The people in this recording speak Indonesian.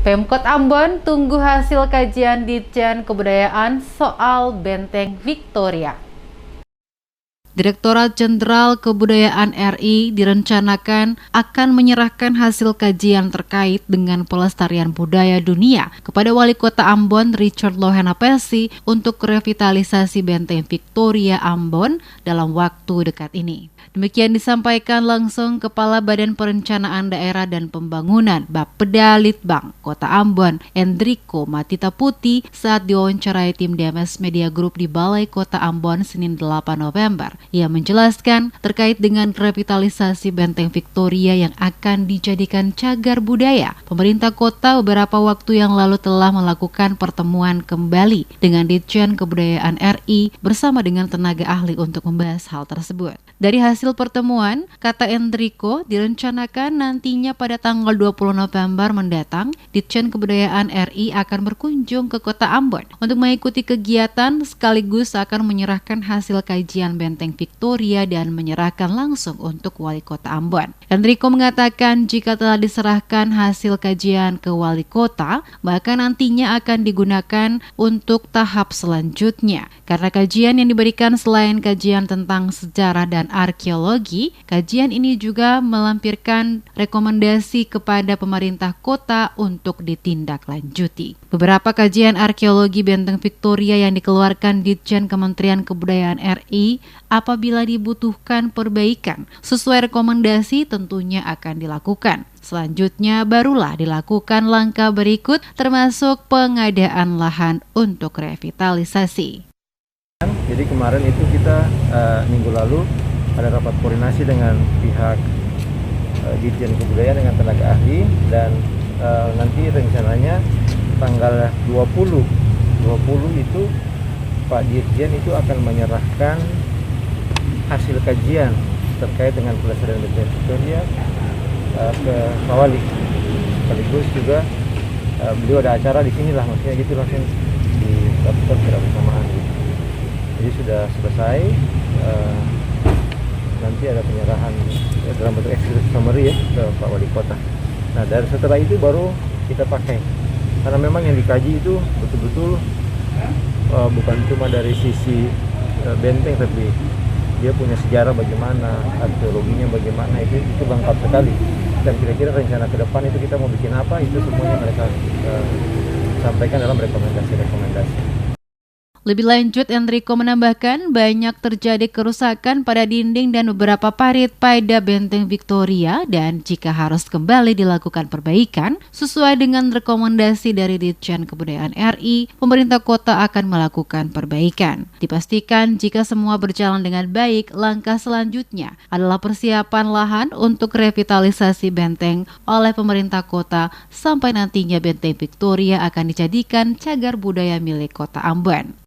Pemkot Ambon tunggu hasil kajian Ditjen Kebudayaan soal Benteng Victoria. Direktorat Jenderal Kebudayaan RI direncanakan akan menyerahkan hasil kajian terkait dengan pelestarian budaya dunia kepada Wali Kota Ambon Richard Lohenapesi untuk revitalisasi Benteng Victoria Ambon dalam waktu dekat ini. Demikian disampaikan langsung Kepala Badan Perencanaan Daerah dan Pembangunan Bapeda Litbang Kota Ambon, Endriko Matitaputi saat diwawancarai tim DMS Media Group di Balai Kota Ambon Senin 8 November. Ia menjelaskan terkait dengan revitalisasi Benteng Victoria yang akan dijadikan cagar budaya. Pemerintah kota beberapa waktu yang lalu telah melakukan pertemuan kembali dengan Ditjen Kebudayaan RI bersama dengan tenaga ahli untuk membahas hal tersebut. Dari hasil pertemuan, kata Endriko, direncanakan nantinya pada tanggal 20 November mendatang, Ditjen Kebudayaan RI akan berkunjung ke Kota Ambon untuk mengikuti kegiatan sekaligus akan menyerahkan hasil kajian Benteng Victoria dan menyerahkan langsung untuk Wali Kota Ambon. Endriko mengatakan jika telah diserahkan hasil kajian ke Wali Kota, maka nantinya akan digunakan untuk tahap selanjutnya. Karena kajian yang diberikan selain kajian tentang sejarah dan arkeologi, kajian ini juga melampirkan rekomendasi kepada pemerintah kota untuk ditindaklanjuti. Beberapa kajian arkeologi Benteng Victoria yang dikeluarkan Ditjen Kementerian Kebudayaan RI apabila dibutuhkan perbaikan sesuai rekomendasi tentunya akan dilakukan. Selanjutnya barulah dilakukan langkah berikut termasuk pengadaan lahan untuk revitalisasi. Jadi kemarin itu kita minggu lalu ada rapat koordinasi dengan pihak Ditjen Kebudayaan dengan tenaga ahli dan nanti rencananya tanggal 20 itu Pak Dirjen itu akan menyerahkan hasil kajian terkait dengan pelestarian Benteng Victoria ke Pak Wali. Sekaligus juga beliau ada acara di sini lah, maksudnya gitu langsung dilakukan secara bersamaan gitu. Jadi sudah selesai, nanti ada penyerahan dalam bentuk executive summary ya ke Pak Wali Kota. Nah dari setelah itu baru kita pakai, karena memang yang dikaji itu betul-betul bukan cuma dari sisi benteng, tapi dia punya sejarah bagaimana, arkeologinya bagaimana, itu lengkap sekali. Dan kira-kira rencana ke depan itu kita mau bikin apa, itu semuanya mereka sampaikan dalam rekomendasi-rekomendasi. Lebih lanjut, Enrico menambahkan banyak terjadi kerusakan pada dinding dan beberapa parit pada Benteng Victoria dan jika harus kembali dilakukan perbaikan sesuai dengan rekomendasi dari Ditjen Kebudayaan RI, pemerintah kota akan melakukan perbaikan. Dipastikan jika semua berjalan dengan baik, langkah selanjutnya adalah persiapan lahan untuk revitalisasi benteng oleh pemerintah kota sampai nantinya Benteng Victoria akan dijadikan cagar budaya milik Kota Ambon.